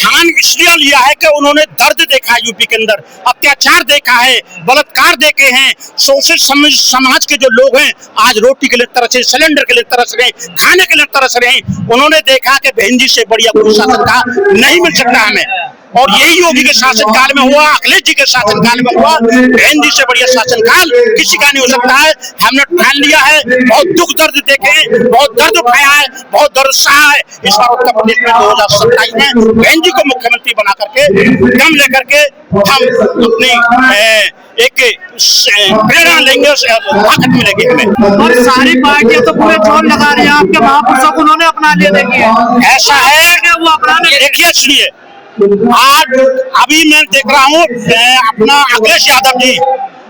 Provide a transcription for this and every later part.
ध्यान इसलिए लिया है कि उन्होंने दर्द देखा है यूपी के अंदर, अत्याचार देखा है, बलात्कार देखे हैं। शोषित समाज के जो लोग हैं आज रोटी के लिए तरस रहे, सिलेंडर के लिए तरस रहे, खाने के लिए तरस रहे हैं। उन्होंने देखा कि बहन जी से बढ़िया कोई शासन का नहीं मिल सकता हमें, और यही योगी के शासनकाल में हुआ, अखिलेश जी के शासनकाल में हुआ। बहन जी से बढ़िया शासनकाल किसी का नहीं हो सकता है। हमने ठान लिया है, बहुत दुख दर्द देखे, बहुत दर्द उठाया है, बहुत दर्द सहा है। इस बार उत्तर प्रदेश में 2027 में बहन जी को मुख्यमंत्री बना करके दम लेकर के हम अपनी एक प्रेरणा लेंगे, ताकत मिलेगी हमें। और सारी पार्टियां तो पूरे जोर लगा रही है, आपके महापुरुषों को उन्होंने अपना लिया। देखिए ऐसा है कि वो अपना देखिए, इसलिए आज अभी मैं देख रहा हूँ अपना अखिलेश यादव जी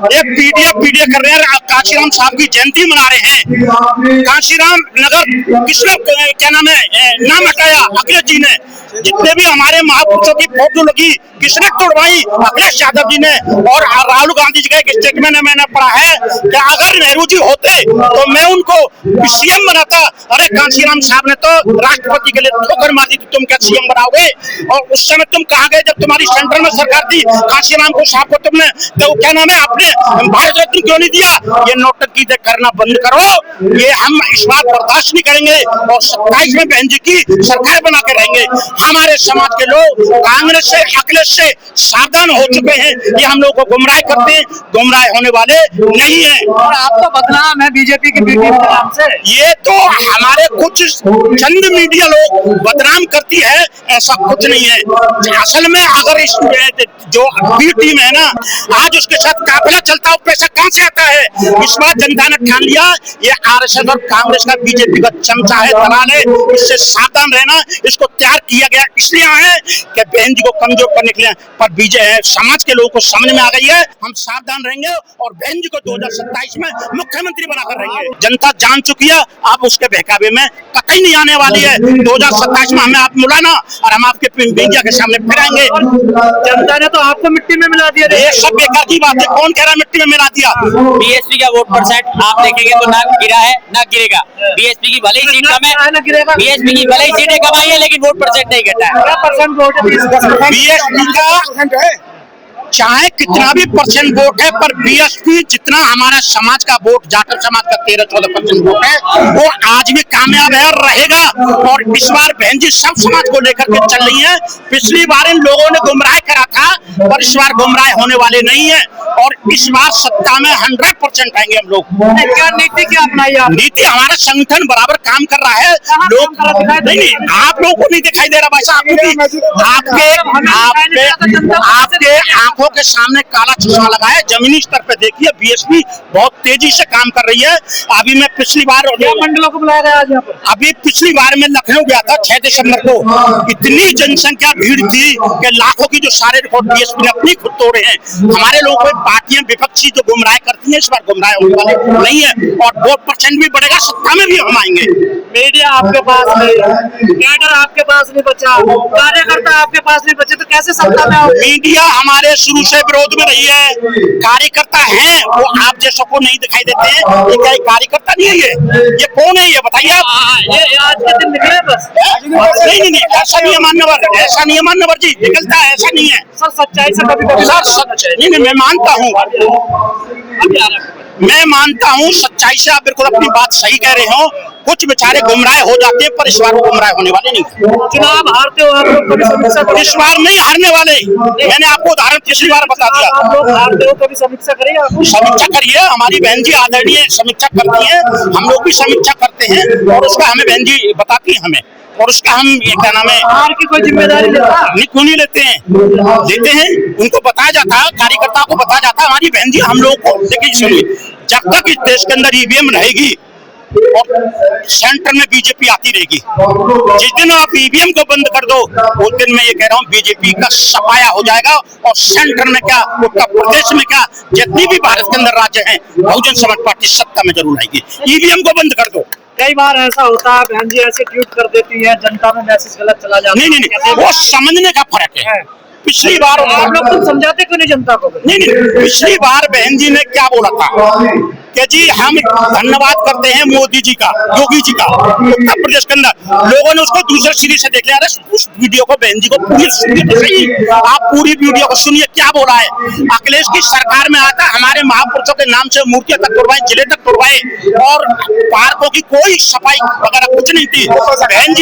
एक पीडीए कर रहे हैं, काशीराम साहब की जयंती मना रहे हैं। काशीराम नगर किसने क्या नाम है नाम हटाया? अखिलेश जी ने। जितने भी हमारे महापुरुषों की फोटो लगी किसने तोड़वाई? अखिलेश यादव जी ने। और राहुल गांधी जी का एक स्टेटमेंट मैंने पढ़ा है कि अगर नेहरू जी होते तो मैं उनको सीएम बनाता। अरे काशीराम साहब ने तो राष्ट्रपति के लिए ठोकर मार दी, तुम क्या सीएम बनाओगे? और उस समय तुम कहाँ गए जब तुम्हारी सेंटर में सरकार थी? काशीराम को साहब को तुमने तो क्या नाम है आपने भारत रत्न क्यों नहीं दिया? ये नौटंकी करना बंद करो, ये हम इस बात बर्दाश्त नहीं करेंगे। और 27 में बहन जी की सरकार बना के रहेंगे। हमारे समाज के लोग कांग्रेस से, अखिलेश से सावधान हो चुके हैं। ये हम लोग को गुमराह करते हैं, गुमराह होने वाले नहीं है। और आप तो बदनाम है बीजेपी की बेटी के नाम से। ये तो हमारे कुछ चंद मीडिया लोग बदनाम करती है, ऐसा कुछ नहीं है। असल में अगर इस जो बी टीम है ना, आज उसके साथ काफिला चलता है, पैसा कहां से आता है? इस बार जनता ने ठान लिया ये आरएसएस और कांग्रेस का बीजेपी का चमचा है, दलाल है। इससे सावधान रहना। इसको तैयार किया गया इसलिए है कि बहन जी को कमजोर करने के लिए, पर बीजेपी समाज के लोगों को समझ में आ गई है। हम सावधान रहेंगे और बहन जी को 2027 में मुख्यमंत्री बनाकर रहेंगे। जनता जान चुकी है, आप उसके बहकावे में कतई नहीं आने वाली है। 2027 में हमें आप मिलाना और हम आपके मीडिया के सामने फिर आएंगे। जनता ने तो आपको मिट्टी में मिला दिया। ये सब बेकार की बात है। कौन कह रहा है मिट्टी में मिला दिया? बीएसपी का वोट परसेंट आप देखेंगे तो ना गिरा है ना गिरेगा। बीएसपी की भले ही सीट कम है, बीएसपी की भले ही सीटें कमाई है, लेकिन वोट परसेंट नहीं घटा है। क्या परसेंट वोट है बीएसपी का? चाहे कितना भी परसेंट वोट है, पर बीएसपी जितना हमारा समाज का वोट, जाटव समाज का 13-14% वोट है, वो आज भी कामयाब है और रहेगा। और इस बार बहन जी सब समाज को लेकर के चल रही है। पिछली बार इन लोगों ने गुमराह करा था, पर इस बार गुमराह होने वाले नहीं है। और इस बार सत्ता में 100% आएंगे हम लोग। क्या नीति क्या अपनाई आप? नीति हमारा संगठन बराबर काम कर रहा है। लोग नहीं, आप लोगों को नहीं दिखाई दे रहा भाई साहब, आपके आंखों के सामने काला चश्मा लगा है। जमीनी स्तर पे देखिए बीएसपी बहुत तेजी से काम कर रही है। अभी मैं पिछली बार मंडलों को बुलाया गया आज यहाँ पर। अभी पिछली बार मैं लखनऊ गया था 6 दिसंबर को। इतनी जनसंख्या भीड़ थी कि लाखों की जो सारे रिकॉर्ड बीएसपी ने अपनी खुद तोड़े हैं। हमारे लोगों को पार्टियां विपक्षी जो गुमराह करती हैं, इस बार गुमराह होने वाले नहीं है। और वोट परसेंट भी बढ़ेगा, सत्ता में भी हम आएंगे। मीडिया आपके पास नहीं, कैडर आपके पास नहीं बचा, कार्यकर्ता आपके पास नहीं बचे, तो कैसे सत्ता में आओगे? मीडिया हमारे शुरू से विरोध में रही है। कार्यकर्ता हैं, वो आप जैसों को नहीं दिखाई देते हैं। ये क्या कार्यकर्ता नहीं है? ये कौन है? ये बताइए आप। ये आज के दिन निकले बस। नहीं, ऐसा नहीं है मान्यवर, ऐसा नहीं है मान्यवर जी, निकलता है, ऐसा नहीं है सर। सच्चाई से कभी सर नहीं, मैं मानता हूँ, मैं मानता हूँ सच्चाई से। आप बिल्कुल अपनी बात सही कह रहे हो। कुछ बेचारे गुमराह हो जाते हैं, पर इस बार गुमराह होने वाले नहीं। चुनाव हारते हो आप लोग, कभी समीक्षा करिए। इस बार नहीं हारने वाले। मैंने आपको उदाहरण पिछली बार बता दिया। आप लोग हारते हो, कभी समीक्षा करिए। आप समीक्षा करिए, हमारी बहन जी आदरणीय समीक्षा करती है, हम लोग भी समीक्षा करते हैं। और उसका हमें बहन जी बताती है हमें, और उसका हम क्या नाम है, हार की कोई जिम्मेदारी लेता नहीं, क्यों नहीं लेते हैं? लेते हैं। उनको बताया जाता है, कार्यकर्ता को बताया जाता है। हमारी बहन जी हम लोग को देखिए, सुनिए, जब तक इस देश के अंदर ईवीएम रहेगी और सेंटर में बीजेपी आती रहेगी, जिस दिन आप ईवीएम को बंद कर दो, उस दिन मैं ये कह रहा हूँ बीजेपी का सफाया हो जाएगा। और सेंटर में क्या, उत्तर प्रदेश में क्या, जितनी भी भारत के अंदर राज्य हैं, बहुजन समाज पार्टी सत्ता में जरूर आएगी। ईवीएम को बंद कर दो। कई बार ऐसा होता है, बहन जी ऐसे ट्वीट कर देती है, जनता में मैसेज गलत चला जाता है। नहीं, वो समझने का फर्क है। पिछली बार आप लोग तुम समझाते क्यों नहीं जनता को? नहीं, पिछली बार बहन जी ने क्या बोला था? कि जी हम धन्यवाद करते हैं मोदी जी का, योगी जी का। उत्तर प्रदेश के अंदर लोगों ने उसको दूसरे सिरे से देख लिया। अरे उस वीडियो को बहन जी को पूरी सुनिए तो सही, आप पूरी वीडियो को सुनिए क्या बोला है। अखिलेश की सरकार में आता हमारे महापुरुषों के नाम से मूर्तियां तक तोड़वाई, जिले तक तोड़वाए और पार्कों की कोई सफाई वगैरह कुछ नहीं थी। बहन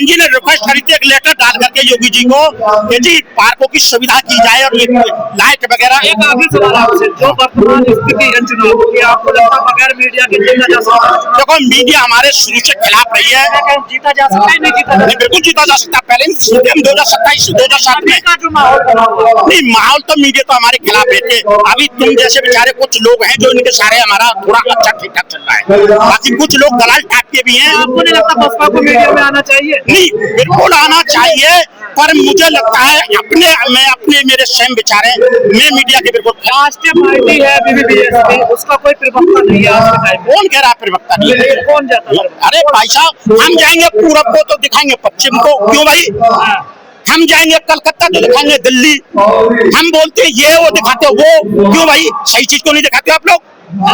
जी ने रिक्वेस्ट करी थी एक लेटर डाल करके योगी जी को कि जी पार्कों की सुविधा की जाए और ये लाइट वगैरह। एक आखिरी सवाल आपसे, जो वर्तमान स्थिति है चुनाव की, आपको लगता है बगैर मीडिया के जीता जा सकता है? देखो मीडिया हमारे शुरू से खिलाफ रही है। जीता जा सकता है, नहीं जीता जा सकता? बिल्कुल जीता जा सकता है। पहले हम 2027 2007 में का जो माहौल बना हुआ है, नहीं, माहौल तो मीडिया तो हमारे खिलाफ रहते। अभी तुम जैसे बेचारे कुछ लोग हैं जो इनके सारे हमारा थोड़ा अच्छा ठीक ठाक चल रहा है, बाकी कुछ लोग दलाल टाइप के भी हैं। आपको नहीं लगता बसपा को मीडिया में आना चाहिए? नहीं, बिल्कुल आना चाहिए, पर मुझे लगता है अपने मेरे स्वयं विचार है, मैं मीडिया के बिल्कुल राष्ट्रीय पार्टी है बीजेपी, उसका कोई प्रवक्ता नहीं है आज के टाइम में। कौन कह रहा है प्रवक्ता नहीं है? कौन जाता है? अरे भाई साहब, हम जाएंगे पूरब को तो दिखाएंगे पश्चिम को, क्यों भाई? हम जाएंगे कलकत्ता तो दिखाएंगे दिल्ली। हम बोलते हैं ये वो दिखाते हो वो, क्यों भाई? सही चीज को नहीं दिखाते आप लोग?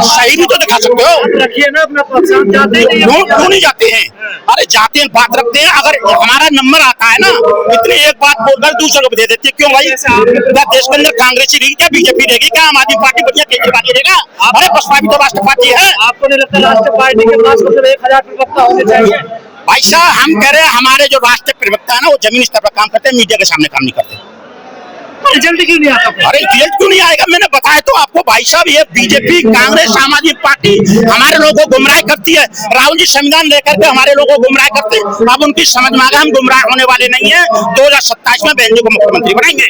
सही भी तो दिखा सकते हो। रखिए ना अपना पक्ष, हम जाते ही नहीं हैं। क्यों नहीं जाते हैं? अरे जाते हैं, बात रखते हैं। अगर हमारा नंबर आता है ना, इतने एक बात बोलकर दूसरे को दे देते हैं, क्यों भाई? क्या देश के अंदर कांग्रेस ही रहेगी, क्या बीजेपी रहेगी, क्या आम आदमी पार्टी बढ़िया केजरीवाल रहेगा? अरे बसपा भी तो राष्ट्र पार्टी है। आपको नहीं लगता राष्ट्रीय पार्टी के पास मतलब 1000 प्रवक्ता होने चाहिए? भाई साहब, हम कह रहे हैं हमारे जो राष्ट्रीय प्रवक्ता है ना, वो जमीनी स्तर पर काम करते हैं, मीडिया के सामने काम नहीं करते। रिजल्ट क्यों नहीं आता? अरे रिजल्ट क्यों नहीं आएगा? मैंने बताया तो आपको भाई साहब, ये बीजेपी, कांग्रेस, आम आदमी पार्टी हमारे लोगों को गुमराह करती है। राहुल जी संविधान लेकर के हमारे लोगों को गुमराह करते हैं। अब उनकी समझ में आ गया हम गुमराह होने वाले नहीं है। 2027 में बहन जी को मुख्यमंत्री बनाएंगे।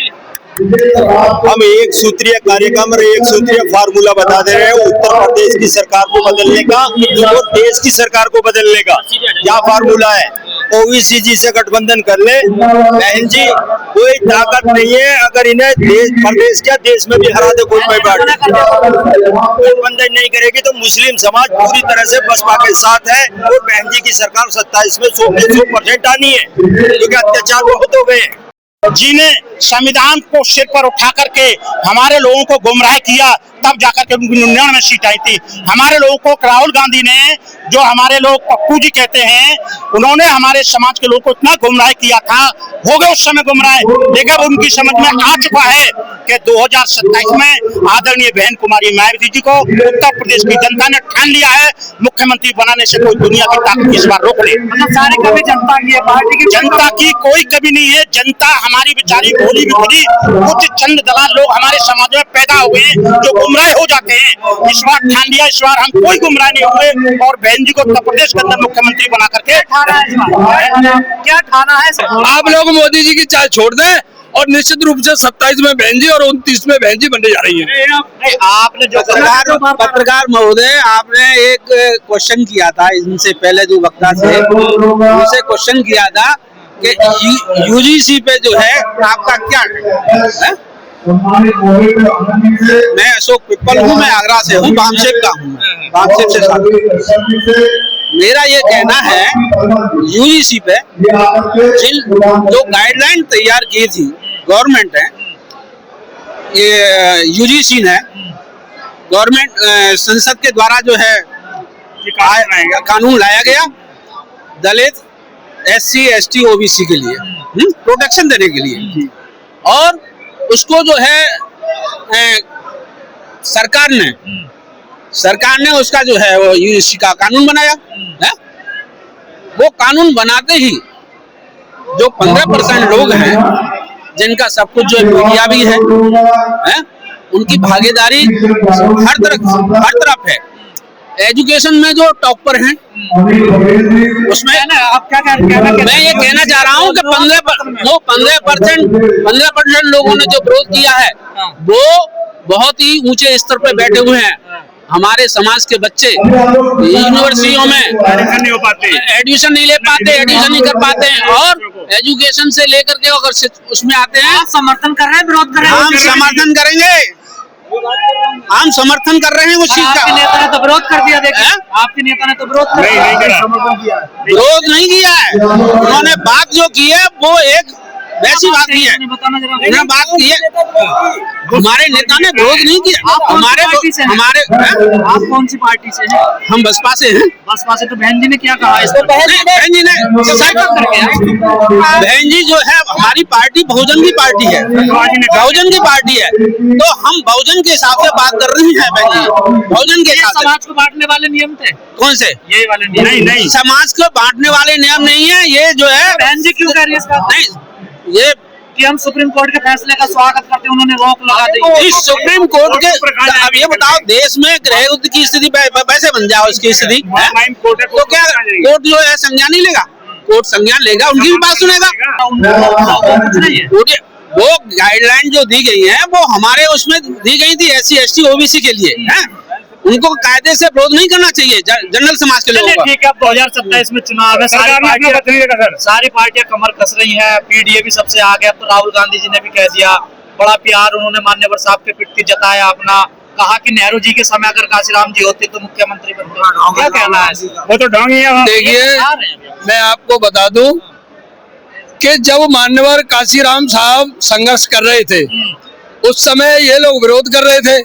हम एक सूत्रीय कार्यक्रम और एक सूत्रीय फार्मूला बता दे रहे हैं उत्तर प्रदेश की सरकार को बदलने का और देश की सरकार को बदलने का। क्या फार्मूला है? ओबीसी जी से गठबंधन कर ले। बहन जी, कोई ताकत नहीं है अगर इन्हें प्रदेश क्या देश में भी हरा दे कोई पार्टी। गठबंधन नहीं करेगी तो मुस्लिम समाज पूरी तरह से बसपा के साथ है और बहन जी की सरकार 27 में 100% आनी है, क्योंकि अत्याचार बहुत हो गए। जिन्हें संविधान को सिर पर उठा करके हमारे लोगों को गुमराह किया, तब जाकर के 99 सीट आई थी। हमारे लोगों को राहुल गांधी ने, जो हमारे लोग पप्पू जी कहते हैं, उन्होंने हमारे समाज के लोगों को इतना गुमराह किया था, हो गए उस समय गुमराह। लेकिन अब उनकी समझ में आ चुका है कि 2027 में आदरणीय बहन कुमारी मायावती जी को उत्तर प्रदेश की जनता ने ठान लिया है मुख्यमंत्री बनाने से कोई दुनिया की ताकत इस बार रोक ले। मतलब सारी कमी जनता की है, पार्टी की? जनता की कोई कमी नहीं है। जनता हमारी बेचारी भोली भी थोड़ी, कुछ चंद दलाल लोग हमारे समाज में पैदा हो गए जो गुमराह हो जाते हैं। इस बार ठान लिया, इस बार हम कोई गुमराह नहीं हुए और बहन जी को उत्तर प्रदेश के अंदर मुख्यमंत्री बना करके क्या ठाना है? आप लोग मोदी जी की चाल छोड़ दें और निश्चित रूप से 27 में बहन जी और 29 में बहन जी बनने जा रही है। आपने जो पत्रकार महोदय, आपने एक क्वेश्चन किया था इनसे पहले, जो वक्ता थे उनसे क्वेश्चन किया था कि यूजीसी पे जो है आपका क्या है? मैं अशोक पिप्पल हूँ, मैं आगरा से हूँ, बामशेप का हूँ, बामशेप से साथ। मेरा ये कहना है यूजीसी पे जो गाइडलाइन तैयार की थी गवर्नमेंट है, ये यूजीसी ने गवर्नमेंट संसद के द्वारा जो है कानून लाया गया दलित, SC, ST, OBC के लिए प्रोटेक्शन देने के लिए, और उसको जो है सरकार ने उसका जो है वो यूजीसी का कानून बनाया है। वो कानून बनाते ही जो 15% लोग हैं जिनका सब कुछ जो मीडिया भी है, उनकी भागीदारी हर तरफ है। एजुकेशन में जो टॉपर हैं उसमें आप क्या कहना? मैं ये कहना चाह रहा हूँ कि 15% लोगों ने जो विरोध किया है वो बहुत ही ऊंचे स्तर पे बैठे हुए हैं। हमारे समाज के बच्चे यूनिवर्सिटियों में एडमिशन नहीं ले पाते, एडमिशन नहीं कर पाते हैं, और एजुकेशन से लेकर के अगर उसमें आते हैं। आप समर्थन कर रहे हैं, विरोध कर रहे हैं? हम समर्थन करेंगे, हम समर्थन कर रहे हैं उस चीज का। आपके नेता ने तो विरोध कर दिया, देखिए आपके नेता ने तो विरोध कर दिया। विरोध नहीं किया है, उन्होंने बात जो की है वो एक वैसी बात नहीं है। बताना जरा। उन्होंने बात की है, हमारे नेता ने विरोध नहीं किया। आप हमारे पार्टी से हैं? हमारे आप कौन सी पार्टी से हैं? हम बसपा से हैं। बसपा से। तो बहन जी ने क्या कहा इस पर? बहन जी ने बहन जी जो है हमारी पार्टी बहुजन की पार्टी है, बहुजन की पार्टी है, तो हम बहुजन के हिसाब से बात कर रही हैं। बहन जी बहुजन के ये हिसाब से। समाज को बांटने वाले नियम थे, कौन से? ये वाले नियम? नहीं, समाज को बांटने वाले नियम नहीं है ये जो है। बहन जी क्यों कह रही है इसका? नहीं, ये कि हम सुप्रीम कोर्ट के फैसले का स्वागत करते हैं, उन्होंने रोक लगा दी। इस सुप्रीम कोर्ट के, अब ये बताओ देश में गृह युद्ध की स्थिति वैसे बन जाए उसकी स्थिति, तो क्या कोर्ट जो है संज्ञान नहीं लेगा? कोर्ट संज्ञान लेगा, उनकी भी बात सुनेगा। कुछ नहीं है। वो गाइडलाइन जो दी गई है वो हमारे उसमें दी गई थी SC ST OBC के लिए है। उनको कायदे से विरोध नहीं करना चाहिए जनरल समाज के लोगों का। ठीक है, अब 2027 में चुनाव है, सारी पार्टियां कमर कस रही हैं, PDA भी सबसे आगे। अब तो राहुल गांधी जी ने भी कह दिया, बड़ा प्यार उन्होंने मान्यवर साहब के प्रति जताया अपना, कहा कि नेहरू जी के समय अगर काशीराम जी होते तो मुख्यमंत्री बनते। क्या कहना है? वो तो ढोंग ही है। देखिए, मैं आपको बता दूं कि जब मान्यवर काशीराम साहब संघर्ष कर रहे थे उस समय ये लोग विरोध कर रहे थे।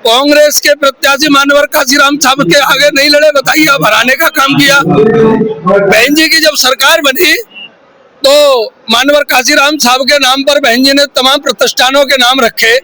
कांग्रेस के प्रत्याशी मान्यवर काशीराम साहब के आगे नहीं लड़े, बताइए, अब हराने का काम किया। बहन जी की जब सरकार बनी तो मान्यवर काशीराम साहब के नाम पर बहन जी ने तमाम प्रतिष्ठानों के नाम रखे।